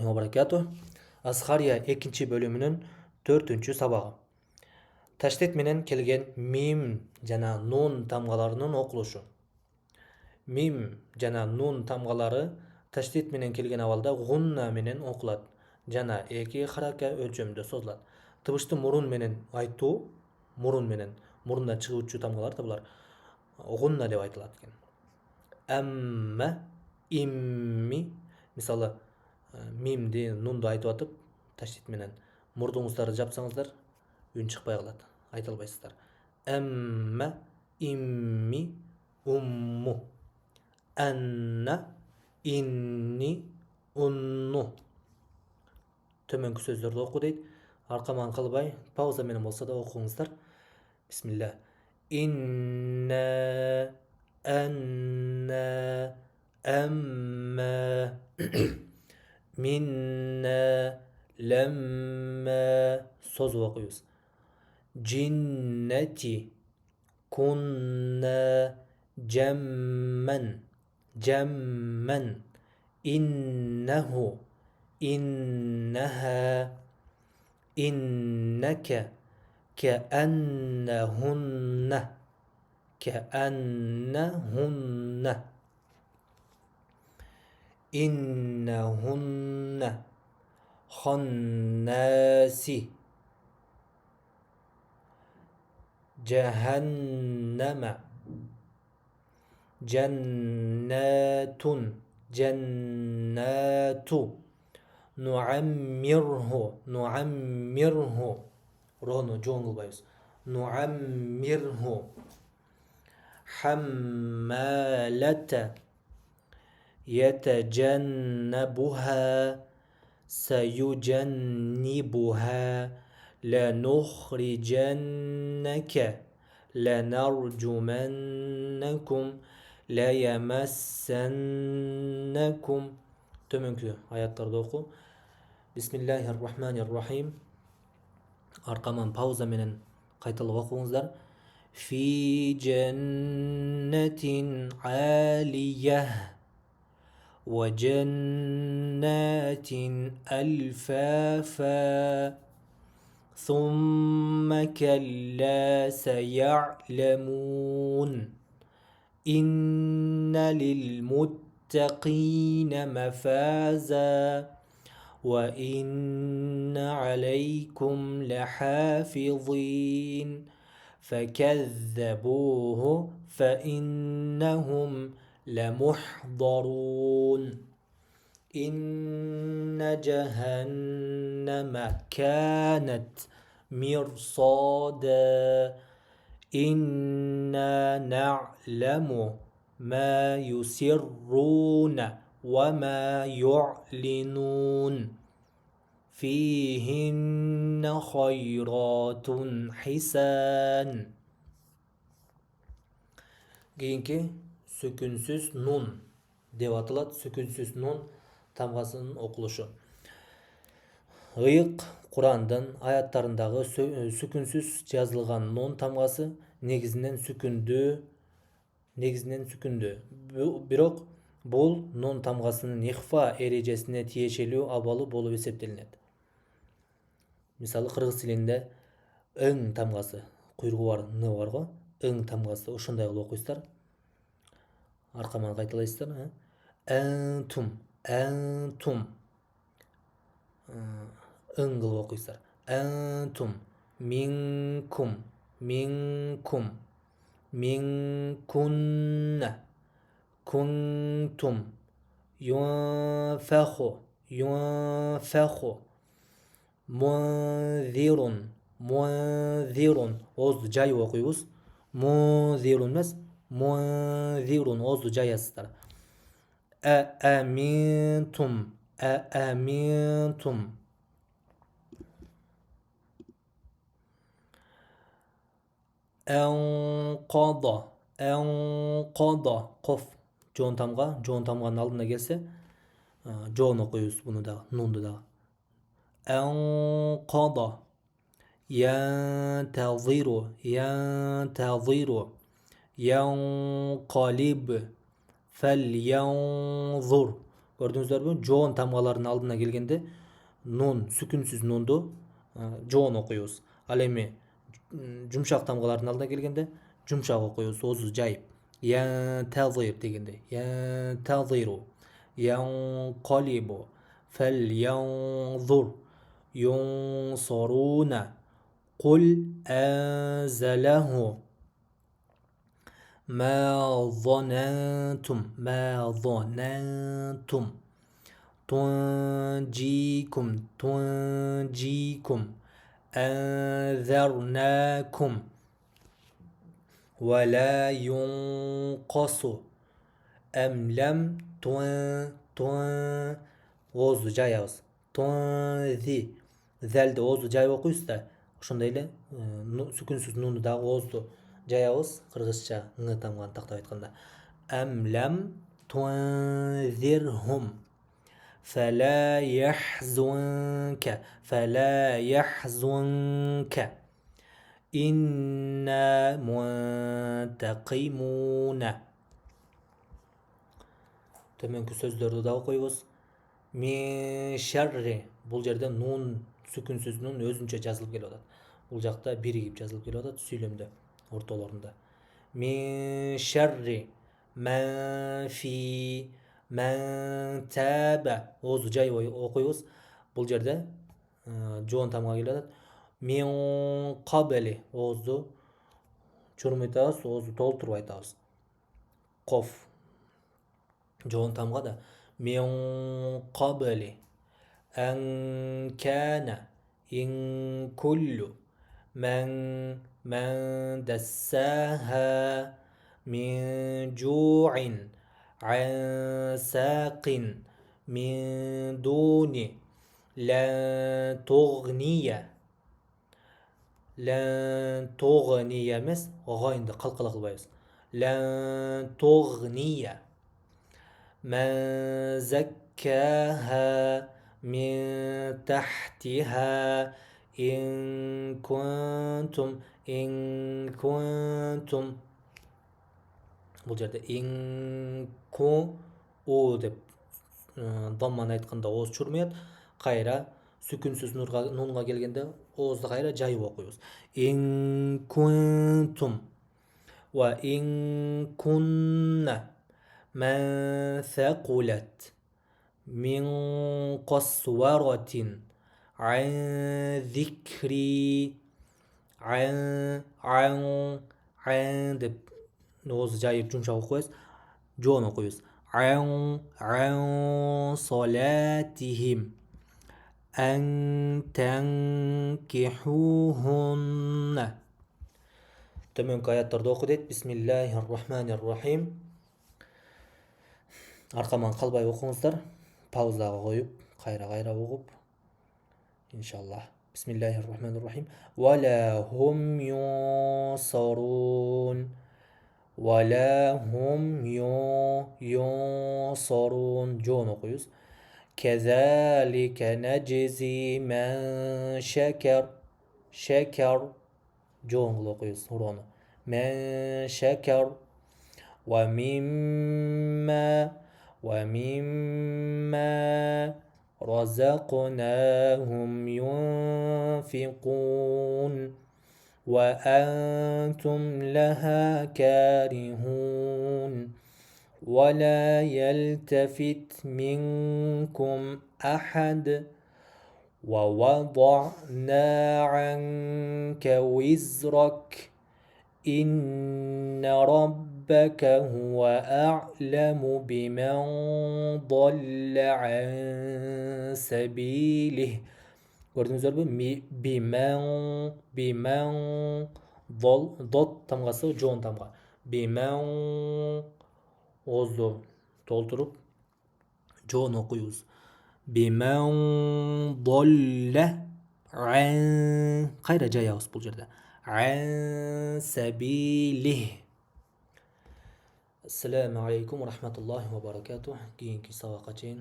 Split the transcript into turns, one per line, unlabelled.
ва баракатух. Асхария 2 бөлүмүнүн 4 сабагы. Таштет менен келген мим жана нун тамгаларынын окулушу. Мим жана нун тамгалары таштет менен келген абалда гунна менен окулат жана 2 харака өлчөмүндө созулат. Тыбышты мурун менен айтуу, мурундан чыгуучу тамгалар булар гунна деп айтылат экен. Амма, имми, мисалы мимди, нунду айтып атып, таштет менен мурдуңуздарды жапсаңыздар, үн чыкпай калат, айта албайсыздар. Амма, имми, умму. Анна, инни, унну. Төмөнкү сөздөрдү оку дейт. Аркаман калбай, пауза менен болсо да окуңуздар. Бисмилlah. Инна, анна, амма, минна, ламма. Созуп окуйбуз. Джиннати, кунна, джамман, джамман. Иннаху, иннаха, иннака, كأنهن كأنهن إنهن خناس جهنم جنات جنات نعمره روну жоң кылбайбыз. Нуаммирху хаммалата ятаджаннабуха саюджаннибуха ланухриджаннака ланарджуманнакум лаямассаннакум. Төмөнкү аяттарды оку. Бисмиллахир-рахманир-рахим. Аркаман пауза менен кайталап окуңуздар. Фи джаннатин алия ва джаннатин алфафа ثم كلا سيعلمون إن للمتقين مفازا وإن عليكم لحافظين فكذبوه فإنهم لمحضرون إن جهنم كانت مرصادا إنا نعلم ما يسرون وما يعلنون فيهن خيرات حسان. Кийинки сөкүнсүз нун деп аталат. Сөкүнсүз нун тамгасынын окулушу. Ыйык Курандын аяттарындагы сөкүнсүз жазылган нун тамгасы негизинен сүкүндүү. Бирок бул нун тамгасынын ихфа эрежесине тиешелүү абалы болуп эсептелинет. Мисалы кыргыз тилинде ың тамгасы, куйругу бар ны бар го, ың тамгасы ошондой кылып окуйсуздар. Аркаман кайталайсыздар. Антум, антум. Ың кылып окуйсуздар. Антум, минкум, минкум, минкунна, кунтум, юнфаху, юнфаху, мунзирун, мунзирун. Озду жайып окуйбуз. Мунзирун эмес, мунзирун. Озду жаясыздар. Аминтум, аминтум. Анқада, анқада. Коф жоон тамга, жоон тамганын алдына келсе, жоон окуйбуз буну да, нунду да. Анқада. Янтазиру, янтазиру. Янқалиб. Фальянзур. Көрдүңүздөрбү? Жоон тамгаларынын алдына келгенде нун, сүкүнсүз нунду жоон окуйбуз. Ал эми жумшак тамгалардын алдына келгенде жумшак окуйбуз, оозду жайып. Янтазир дегенде. Янтазиру. Янкалибу. Фалянзур. Юнсаруна. Кул анзалаху. ما ظننتم تنجيكم أنذرناكم ولا ينقص أم لم оозду жаябыз. Тунзи. Зәлди оозду жайып окуйбуз да, ошондой эле сүкүнсүз нунду дагы оозду жаябыз. Кыргызча ң тамганы тактап айтканда. Әмләм тунзирхум фәлә яхзунка инна мунтақимуна. Төмөнкү сөздөрдү да окуйбуз. Мин шарри. Бул жерде нун, сүкүнсүз нун өзүнчө жазылып келип атат. Бул жакта биригип жазылып келип атат сүйлөмдө ортолорунда. Мин шарри манфи мантаба. Оозду жайып окуйбуз. Бул жерде жоон тамга келип атат. Мин кабли. Оозду чурмуйтабыз, оозду толтуруп айтабыз. Коф. Жоон тамга да. Мин кабли ан кана ин куллу من دساها من جوع عن ساق من دون لن تغني эмес, гайнды калкала кылбайбыз. لن تغني من زكاها من تحتها إن كنتم бул жерде у деп дамманы айтканда ооз чурмуят, кайра сүкүнсүз нунга келгенде оозду кайра жайып окуйбуз. Ин кунтум ва ин кунна ман сакулат мин касваратин عن ذكري عن деп оозду жайып жумшак окуйбуз, жоон окуйбуз. عن صلاتهم أن تنكحوهن. Төмөнкү аяттарды оку дейт. Бисмиллахир-рахманир-рахим. Аркаман калбай окуңуздар. Паузага коюп, кайра угуп. İnşallah. Bismillahirrahmanirrahim. وَلَا هُمْ يُنصَرُونَ وَلَا هُمْ يُنصَرُونَ Joon okuyuz. كَذَلِكَ نَجْزِي مَنْ شَكَرَ Joon okuyuz. Huronu. مَنْ شَكَرَ وَمِمَّا رزقناهم ينفقون وأنتم لها كارهون ولا يلتفت منكم أحد ووضعنا عنك وزرك إن ربك هو أعلم بمن ضل عن سبيله. Gördüңүздөрбү? Бимен дот тамгасы жоон тамга. Бимен оозду толтуруп жоон окуйбуз. Бимен долла кайра жаябыз бул жерде. عن سبيله. السلام عليكم ورحمة الله وبركاته. كينكي سباقة